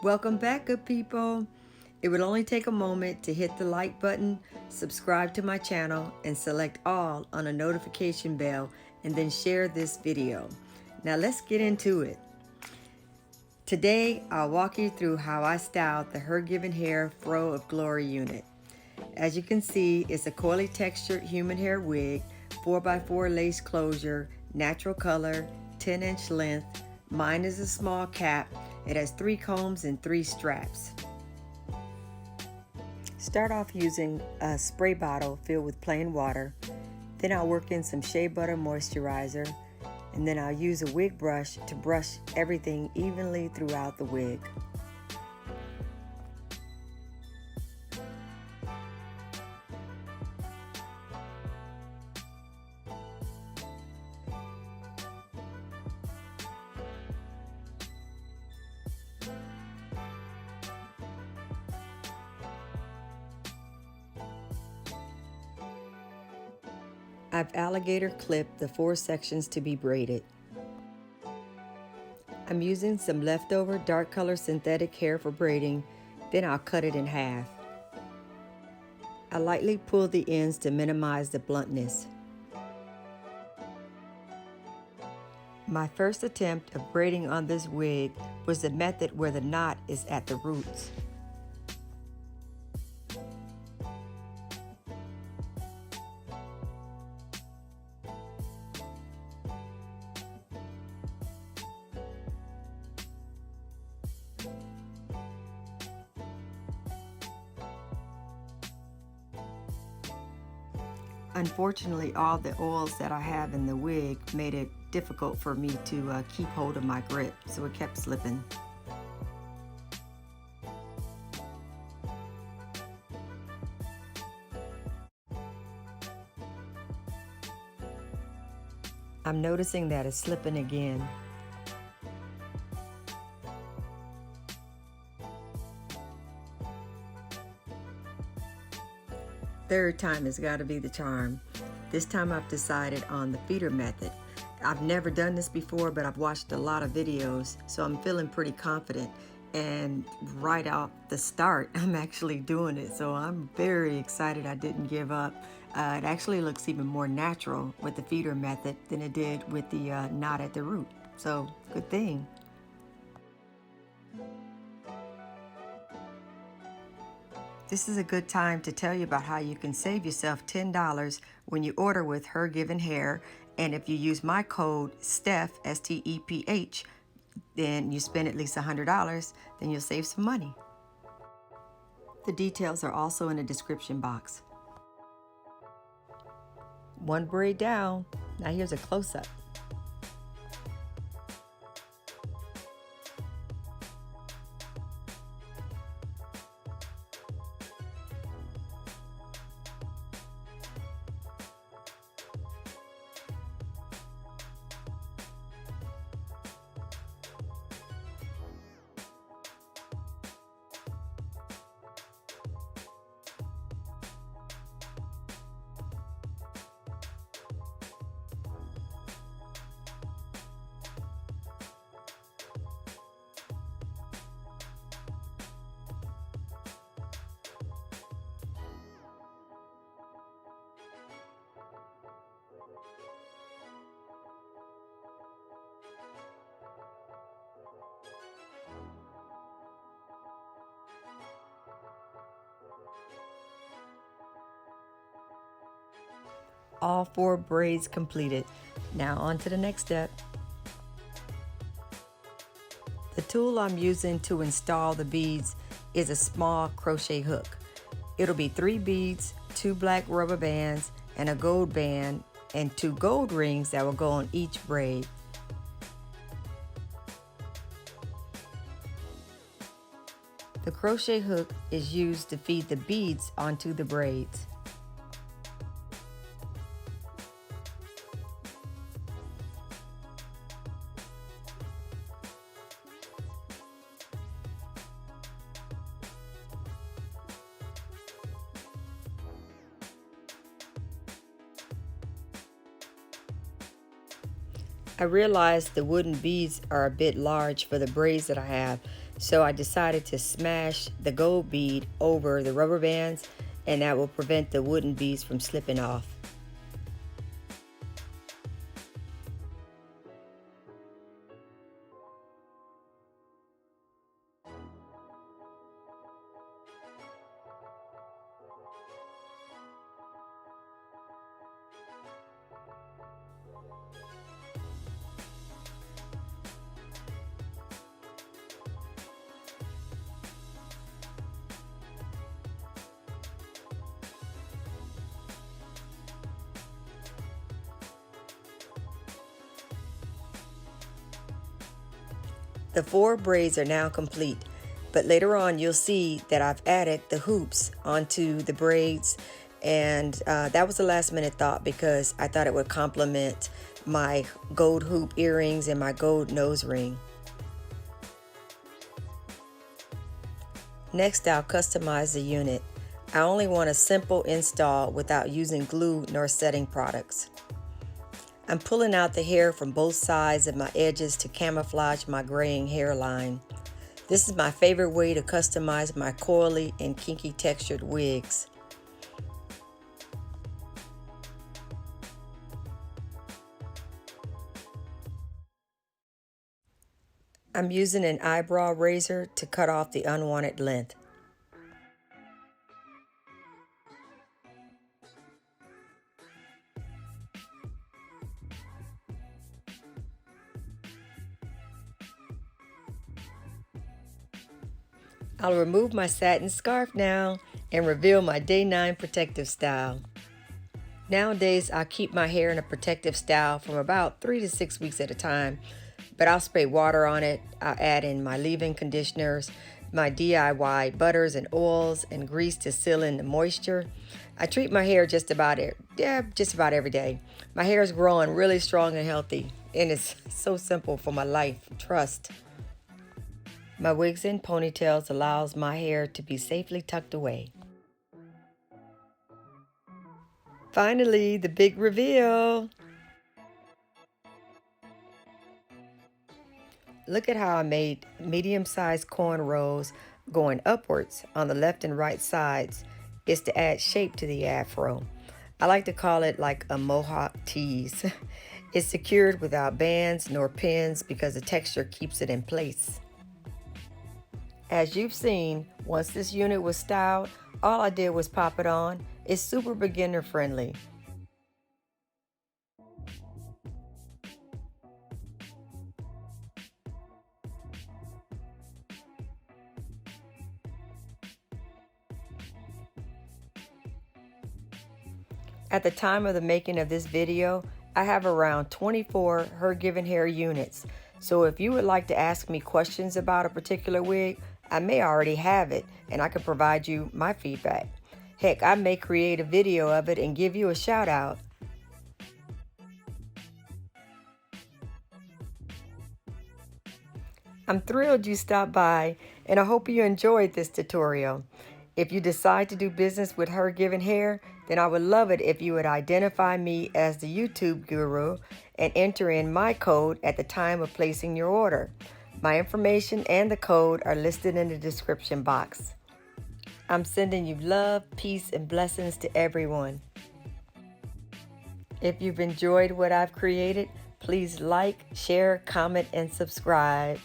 Welcome back, good people. It would only take a moment to hit the like button, subscribe to my channel, and select all on a notification bell, and then share this video. Now let's get into it. Today, I'll walk you through how I styled the HerGivenHair Fro of Glory unit. As you can see, it's a coily textured human hair wig, 4x4 lace closure, natural color, 10-inch length. Mine is a small cap. It has 3 combs and 3 straps. Start off using a spray bottle filled with plain water. Then I'll work in some shea butter moisturizer. And then I'll use a wig brush to brush everything evenly throughout the wig. I've alligator clipped the 4 sections to be braided. I'm using some leftover dark color synthetic hair for braiding, then I'll cut it in half. I lightly pull the ends to minimize the bluntness. My first attempt of braiding on this wig was the method where the knot is at the roots. Unfortunately, all the oils that I have in the wig made it difficult for me to keep hold of my grip, so it kept slipping. I'm noticing that it's slipping again. Third time has got to be the charm. This time I've decided on the feeder method. I've never done this before, but I've watched a lot of videos, so I'm feeling pretty confident. And right off the start, I'm actually doing it, so I'm very excited I didn't give up. It actually looks even more natural with the feeder method than it did with the knot at the root, so good thing. This is a good time to tell you about how you can save yourself $10 when you order with HerGivenHair, and if you use my code Steph, S-T-E-P-H, then you spend at least $100, then you'll save some money. The details are also in the description box. One braid down. Now here's a close-up. All 4 braids completed. Now on to the next step. The tool I'm using to install the beads is a small crochet hook. It'll be 3 beads, 2 black rubber bands, and a gold band, and 2 gold rings that will go on each braid. The crochet hook is used to feed the beads onto the braids. I realized the wooden beads are a bit large for the braids that I have, So I decided to smash the gold bead over the rubber bands, and that will prevent the wooden beads from slipping off. The 4 braids are now complete, but later on you'll see that I've added the hoops onto the braids, and that was a last minute thought because I thought it would complement my gold hoop earrings and my gold nose ring. Next, I'll customize the unit. I only want a simple install without using glue nor setting products. I'm pulling out the hair from both sides of my edges to camouflage my graying hairline. This is my favorite way to customize my coily and kinky textured wigs. I'm using an eyebrow razor to cut off the unwanted length. I'll remove my satin scarf now and reveal my day 9 protective style. Nowadays, I keep my hair in a protective style from about 3 to 6 weeks at a time, but I'll spray water on it. I'll add in my leave-in conditioners, my DIY butters and oils and grease to seal in the moisture. I treat my hair just about every day. My hair is growing really strong and healthy, and it's so simple for my life. Trust. My wigs and ponytails allows my hair to be safely tucked away. Finally, the big reveal. Look at how I made medium-sized cornrows going upwards on the left and right sides. It's to add shape to the afro. I like to call it like a mohawk tease. It's secured without bands nor pins because the texture keeps it in place. As you've seen, once this unit was styled, all I did was pop it on. It's super beginner friendly. At the time of the making of this video, I have around 24 HerGivenHair units. So if you would like to ask me questions about a particular wig, I may already have it and I can provide you my feedback. Heck, I may create a video of it and give you a shout out. I'm thrilled you stopped by and I hope you enjoyed this tutorial. If you decide to do business with HerGivenHair, then I would love it if you would identify me as the YouTube guru and enter in my code at the time of placing your order. My information and the code are listed in the description box. I'm sending you love, peace, and blessings to everyone. If you've enjoyed what I've created, please like, share, comment, and subscribe.